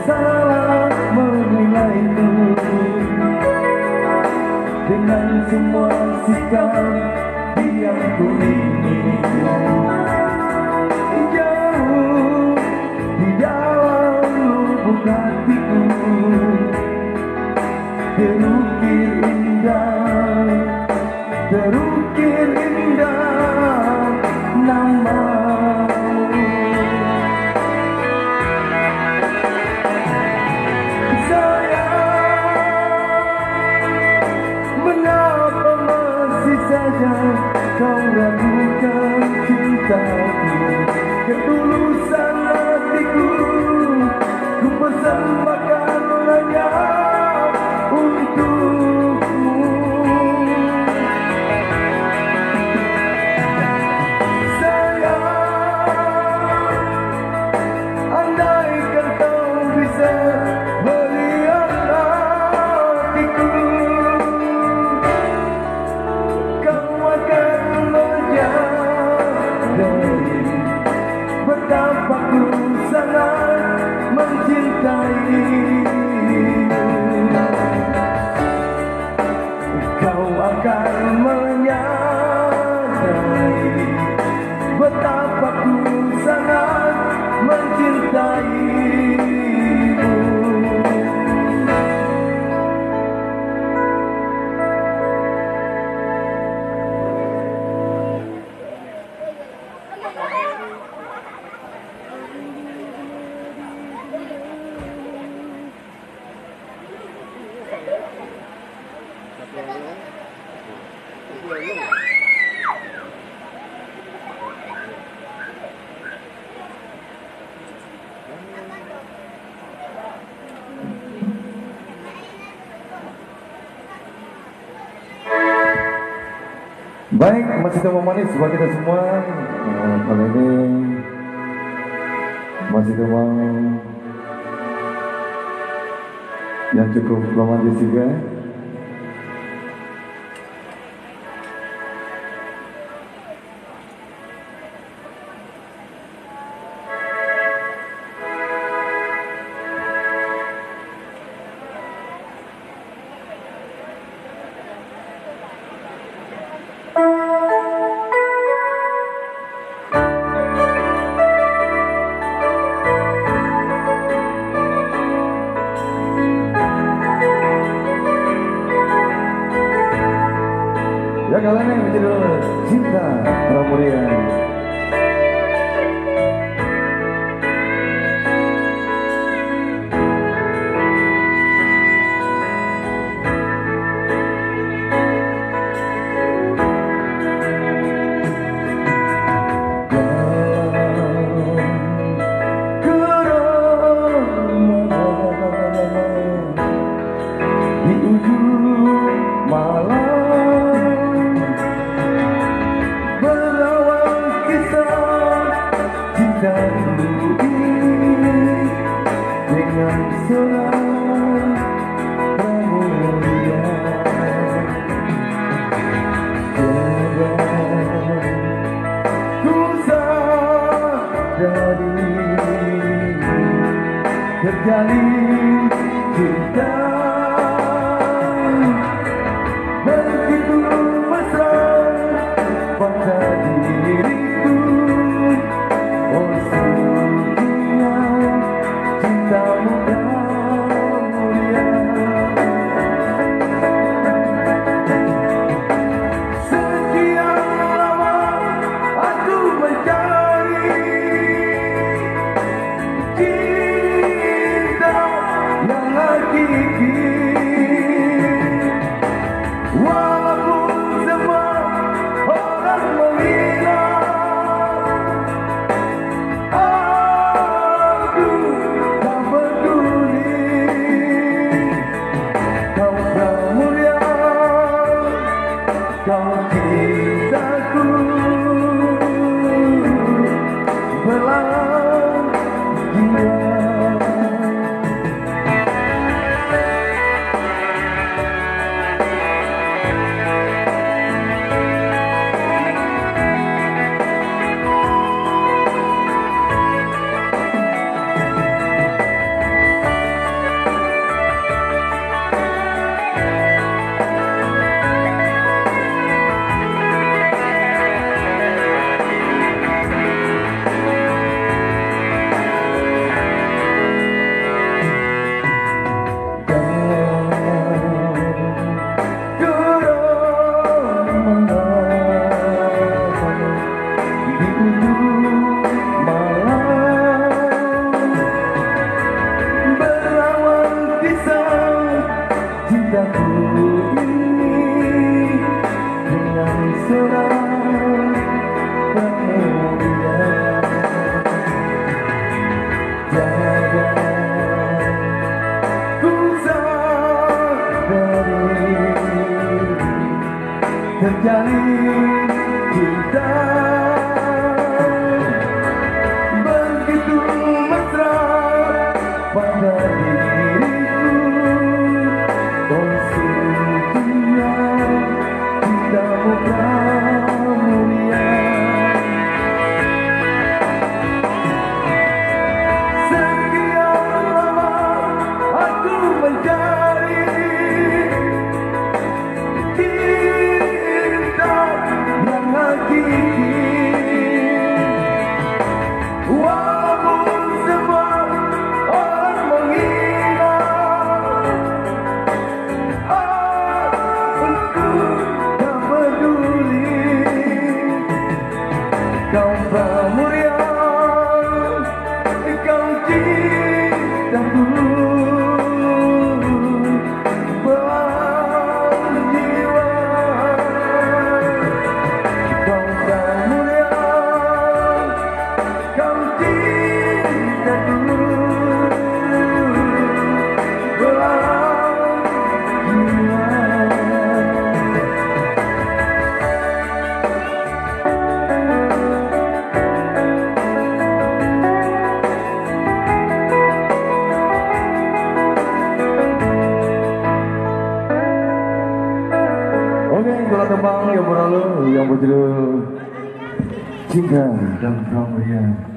salah menilaiku dengan semua sikap yang ku ini. Jauh di dalam lubuk hatiku terukir indah namamu. Mengapa masih saja kau ragukan cintaku, ketulusan hatiku ku persembahkan hanya untukmu. Sayang, andaikan kau bisa melihat hatiku, betapa ku sangat mencintaimu. Kau akan menyadari betapa ku sangat mencintaimu. Baik, masih tema manis buat kita semua. Kali ini masih tema yang cukup romantis juga. Ya, kalian yang berjudul Cinta Pramurian. Di ujung malam dengan seorang Pramuria, ku sadari terjalin cinta begitu mesra pada diriku. Oh, sungguhnya cintamu Pramuria. Sekian lama aku mencari cinta yang hakiki. kau cintaku belahan jiwa. Oke, itulah tembang yang berlalu yang berjudul Cinta dan Pramudya.